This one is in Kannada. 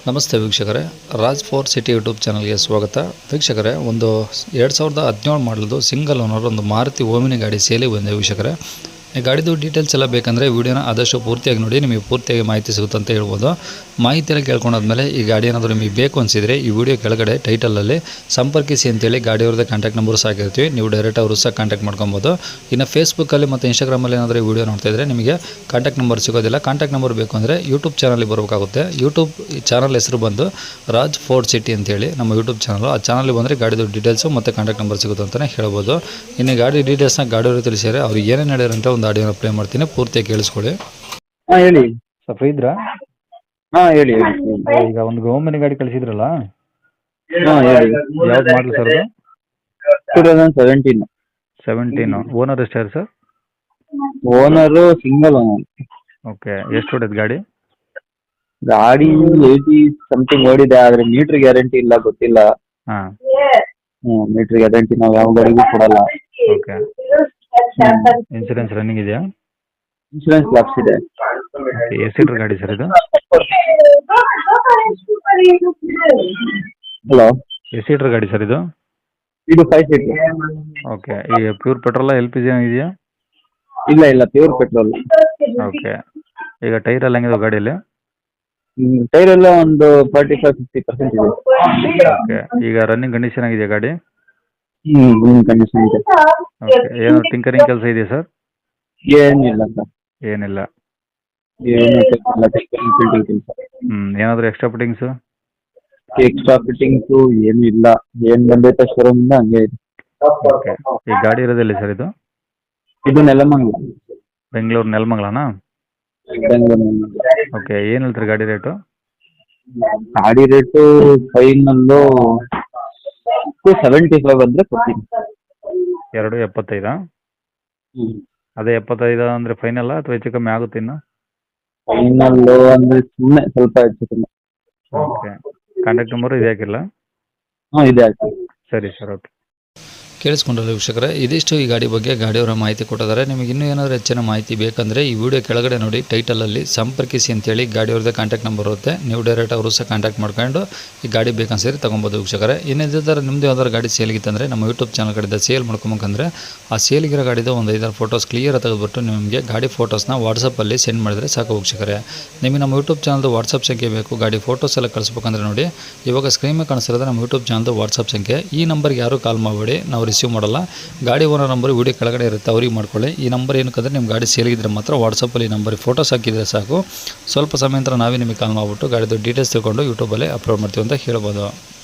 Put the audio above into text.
ನಮಸ್ತೆ ವೀಕ್ಷಕರೇ, ರಾಜ್ ಫೋರ್ ಸಿಟಿ ಯೂಟ್ಯೂಬ್ ಚಾನಲ್ಗೆ ಸ್ವಾಗತ. ವೀಕ್ಷಕರೇ, ಒಂದು 2017 ಮಾಡಲದು ಸಿಂಗಲ್ ಓನರ್ ಒಂದು ಮಾರುತಿ ಓಮಿನಿ ಗಾಡಿ ಸೇಲಿಗೆ ಬಂದಿದೆ ವೀಕ್ಷಕರೇ. ಈ ಗಾಡಿದು ಡೀಟೇಲ್ಸ್ ಎಲ್ಲ ಬೇಕಂದರೆ ವೀಡಿಯೋನ ಆದಷ್ಟು ಪೂರ್ತಿಯಾಗಿ ನೋಡಿ, ನಿಮಗೆ ಪೂರ್ತಿಯಾಗಿ ಮಾಹಿತಿ ಸಿಗುತ್ತೆ ಅಂತ ಹೇಳ್ಬೋದು. ಮಾಹಿತಿಯಲ್ಲಿ ಕೇಳ್ಕೊಂಡಾದ್ಮೇಲೆ ಈ ಗಾಡಿ ಏನಾದರೂ ನಿಮಗೆ ಬೇಕು ಅನಿಸಿದರೆ ಈ ವಿಡಿಯೋ ಕೆಳಗಡೆ ಟೈಟಲಲ್ಲಿ ಸಂಪರ್ಕಿಸಿ ಅಂತೇಳಿ ಗಾಡಿಯವ್ರದ್ದು ಕಾಂಟ್ಯಾಕ್ಟ್ ನಂಬರ್ ಸಾಕಿರ್ತೀವಿ, ನೀವು ಡೈರೆಕ್ಟ್ ಅವರು ಸಹ ಕಾಂಟ್ಯಾಕ್ಟ್ ಮಾಡ್ಕೊಬೋದು. ಇನ್ನು ಫೇಸ್ಬುಕ್ಕಲ್ಲಿ ಮತ್ತು ಇನ್ಸ್ಟಾಗ್ರಾಮಲ್ಲಿ ಏನಾದರೂ ವಿಡಿಯೋ ನೋಡ್ತಾ ಇದ್ದರೆ ನಿಮಗೆ ಕಾಂಟ್ಯಾಕ್ಟ್ ನಂಬರ್ ಸಿಗೋದಿಲ್ಲ. ಕಾಂಟ್ಯಾಕ್ಟ್ ನಂಬರ್ ಬೇಕು ಅಂದರೆ ಯೂಟ್ಯೂಬ್ ಚಾನಲ್ಗೆ ಬರಬೇಕಾಗುತ್ತೆ. ಯೂಟ್ಯೂಬ್ ಚಾನಲ್ ಹೆಸರು ಬಂದು ರಾಜ್ ಫೋರ್ ಸಿಟಿ ಅಂತೇಳಿ ನಮ್ಮ ಯೂಟ್ಯೂಬ್ ಚಾನಲ್. ಆ ಚಾನಲ್ಗೆ ಬಂದರೆ ಗಾಡಿದು ಡೀಟೇಲ್ಸು ಮತ್ತು ಕಾಂಟ್ಯಾಕ್ಟ್ ನಂಬರ್ ಸಿಗುತ್ತೆ ಅಂತಲೇ ಹೇಳ್ಬೋದು. ಇನ್ನು ಗಾಡಿ ಡೀಟೇಲ್ಸ್ನ ಗಾಡಿಯವರು ತಿಳಿಸಿದರೆ ಅವ್ರು ಏನೇನು ಹೇಳಿರಂತ ಒಂದು ಆಡಿಯೋನ ಪ್ಲೇ ಮಾಡ್ತೀನಿ, ಪೂರ್ತಿಯಾಗಿ ಕೇಳಿಸ್ಕೊಳ್ಳಿ. ಹೇಳಿ. ಸರ್ ಫ್ರೀ ಇದ್ರಾ? ಹೇಳಿ. ಈಗ ಒಂದು ಓಮಿನಿ ಗಾಡಿ ಕಳಿಸಿದ್ರಲ್ಲ, ಹೇಳಿ. ಯಾವ್ದು ಮಾಡಲಿ ಸರ್ ಅದು? 2017. ಓನರ್ ಎಷ್ಟಾರು sir? Owner single owner. Okay, ಎಷ್ಟು ಹೊಡೆದು ಗಾಡಿ? ಗಾಡಿ 80 ಸಮಥಿಂಗ್ ಓಡಿದೆ, ಆದ್ರೆ ಮೀಟರ್ ಗ್ಯಾರಂಟಿ ಇಲ್ಲ, ಗೊತ್ತಿಲ್ಲ. ಹಾಂ, ಮೀಟರ್ ಗ್ಯಾರಂಟಿ ನಾವು ಯಾವ ಗಾಡಿಗೂ ಕೊಡಲ್ಲ. ಓಕೆ. ಇನ್ಸೂರೆನ್ಸ್ ರನ್ನಿಂಗ್ ಇದೆಯಾ? ಇನ್ಶೂರೆನ್ಸ್ ಲ್ಯಾಪ್ಸ್ ಇದೆ. ಎಷ್ಟು ಸೀಟರ್ ಗಾಡಿ ಸರ್ ಇದು? ಹಲೋ, ಎಷ್ಟು ಸೀಟರ್ ಗಾಡಿ ಸರ್ ಇದು? ಇದು 5 ಸೀಟರ್. ಓಕೆ. ಈಗ ಪ್ಯೂರ್ ಪೆಟ್ರೋಲ LPG ಇದೆಯಾ? ಇಲ್ಲ, ಪ್ಯೂರ್ ಪೆಟ್ರೋಲ್. ಓಕೆ. ಈಗ ಟೈರ್ ಎಲ್ಲ ಹೆಂಗಿದೆ ಗಾಡಿಯಲ್ಲಿ? ಟೈರ್ ಎಲ್ಲ ಒಂದು 45-50% ಇದೆ. ಓಕೆ. ಈಗ ರನ್ನಿಂಗ್ ಕಂಡೀಷನ್ ಆಗಿದೆಯಾ ಗಾಡಿ? ಕಂಡೀಷನ್ ಇದೆ. ಓಕೆ. ಏನು ಟಿಂಕರಿಂಗ್ ಕೆಲಸ ಇದೆಯಾ ಸರ್? ಏನಿಲ್ಲ ಸರ್, ಏನಿಲ್ಲ. ಏನು ಕೆಲಸ. ಏನಾದರೂ ಎಕ್ಸ್ಟ್ರಾ ಫಿಟ್ಟಿಂಗ್ಸು? ಎಕ್ಸ್ಟ್ರಾ ಫಿಟ್ಟಿಂಗ್ಸು ಏನು ಇಲ್ಲ, ಏನ್ ಬಂದೈತೆ ಶೋರೂಮ್ ಇಂದ ಹಂಗೆ ಇದೆ. ಓಕೆ. ಈ ಗಾಡಿ ಇರೋದೆಲ್ಲಿ ಸರ್ ಇದು? ಇದು ನೆಲಮಂಗಲ, ಬೆಂಗಳೂರು ನೆಲಮಂಗಲನಾ? ಬೆಂಗಳೂರು. ಓಕೆ. ಏನು ಹೇಳ್ತೀರಿ ಗಾಡಿ ರೇಟು? ಗಾಡಿ ರೇಟು ಫೈನಲ್ಲು 275 ಬಂದ್ರೆ ಕೊಡ್ತೀನಿ. 275? ಅದೇ 75 ಅಂದರೆ ಫೈನಲ್ಲ ಅಥವಾ ಹೆಚ್ಚು ಕಮ್ಮಿ ಆಗುತ್ತೆ ಇನ್ನು? ಫೈನಲ್ಲು ಅಂದ್ರೆ ಸುಮ್ಮನೆ ಸ್ವಲ್ಪ ಹೆಚ್ಚು ಕಮ್ಮಿ. ಓಕೆ. ಕಾಂಟ್ಯಾಕ್ಟ್ ನಂಬರು ಇದು ಹಾಕಿಲ್ಲ? ಇದೆ ಹಾಕಿ. ಸರಿ ಸರ್, ಓಕೆ. ಕೇಳಿಸ್ಕೊಂಡ್ರಲ್ಲ ವೀಕ್ಷಕರೇ, ಇದಿಷ್ಟು ಈ ಗಾಡಿ ಬಗ್ಗೆ ಗಾಡಿಯವರ ಮಾಹಿತಿ ಕೊಟ್ಟಿದ್ದಾರೆ. ನಿಮಗೆ ಇನ್ನೂ ಏನಾದರೂ ಹೆಚ್ಚಿನ ಮಾಹಿತಿ ಬೇಕಂದರೆ ಈ ವಿಡಿಯೋ ಕೆಳಗಡೆ ನೋಡಿ ಟೈಟಲಲ್ಲಿ ಸಂಪರ್ಕಿಸಿ ಅಂತೇಳಿ ಗಾಡಿಯವ್ರದ್ದೇ ಕಾಂಟ್ಯಾಕ್ಟ್ ನಂಬರ್ ಇರುತ್ತೆ, ನೀವು ಡೈರೆಕ್ಟ್ ಅವರು ಸಹ ಕಾಂಟ್ಯಾಕ್ಟ್ ಮಾಡ್ಕೊಂಡು ಈ ಗಾಡಿ ಬೇಕನ್ಸಿದ್ರೆ ತೊಗೊಬೋದು ವೀಕ್ಷಕರೇ. ಇನ್ನಿದೇ ಥರ ನಿಮ್ಮದು ಯಾವ್ದಾದ್ರು ಗಾಡಿ ಸೇಲ್ಗಿತ್ತಂದರೆ ನಮ್ಮ ಯೂಟ್ಯೂಬ್ ಚಾನಲ್ ಕಡೆಯಿಂದ ಸೇಲ್ ಮಾಡ್ಕೊಬೇಕಂದ್ರೆ ಆ ಸೇಲಿಗಿರೋ ಗಾಡಿದು ಒಂದು 5-6 ಫೋಟೋಸ್ ಕ್ಲಿಯರ್ ತೆಗೆದುಬಿಟ್ಟು ನಿಮಗೆ ಗಾಡಿ ಫೋಟೋಸ್ನ ವಾಟ್ಸಪ್ಪಲ್ಲಿ ಸೆಂಡ್ ಮಾಡಿದರೆ ಸಾಕು ವೀಕ್ಷಕರೇ. ನಿಮಗೆ ನಮ್ಮ ಯೂಟ್ಯೂಬ್ ಚಾನಲ್ದು ವಾಟ್ಸಪ್ ಸಂಖ್ಯೆ ಬೇಕು, ಗಾಡಿ ಫೋಟೋಸ್ ಎಲ್ಲ ಕಳಿಸ್ಬೇಕಂದ್ರೆ ನೋಡಿ ಇವಾಗ ಸ್ಕ್ರೀನ್ ಮೇಲೆ ಕಾಣಿಸ್ತಿರೋದು ನಮ್ಮ ಯೂಟ್ಯೂಬ್ ಚಾನಲ್ದು ವಾಟ್ಸಪ್ ಸಂಖ್ಯೆ. ಈ ನಂಬರ್ಗೆ ಯಾರು ಕಾಲ್ ಮಾಡಬೇಡಿ, ನಾವು ರಿಸೀವ್ ಮಾಡಲ್ಲ. ಗಾಡಿ ಓನರ್ ನಂಬರ್ ವಿಡಿಯೋ ಕೆಳಗಡೆ ಇರುತ್ತೆ, ಅವ್ರಿಗೆ ಮಾಡ್ಕೊಳ್ಳಿ. ಈ ನಂಬರ್ ಏನಕ್ಕಂದರೆ ನಿಮ್ಮ ಗಾಡಿ ಸೇಲಿಗಿದ್ರೆ ಮಾತ್ರ ವಾಟ್ಸಪ್ಪಲ್ಲಿ ಈ ನಂಬರಿಗೆ ಫೋಟೋಸ್ ಹಾಕಿದರೆ ಸಾಕು. ಸ್ವಲ್ಪ ಸಮಯ ನಂತರ ನಾವೇ ನಿಮಗೆ ಕಾಲ್ ಮಾಡಿಬಿಟ್ಟು ಗಾಡಿದು ಡೀಟೇಲ್ಸ್ ತಿಳ್ಕೊಂಡು ಯೂಟ್ಯೂಬಲ್ಲಿ ಅಪ್ಲೋಡ್ ಮಾಡ್ತೀವಿ ಅಂತ ಹೇಳ್ಬೋದು.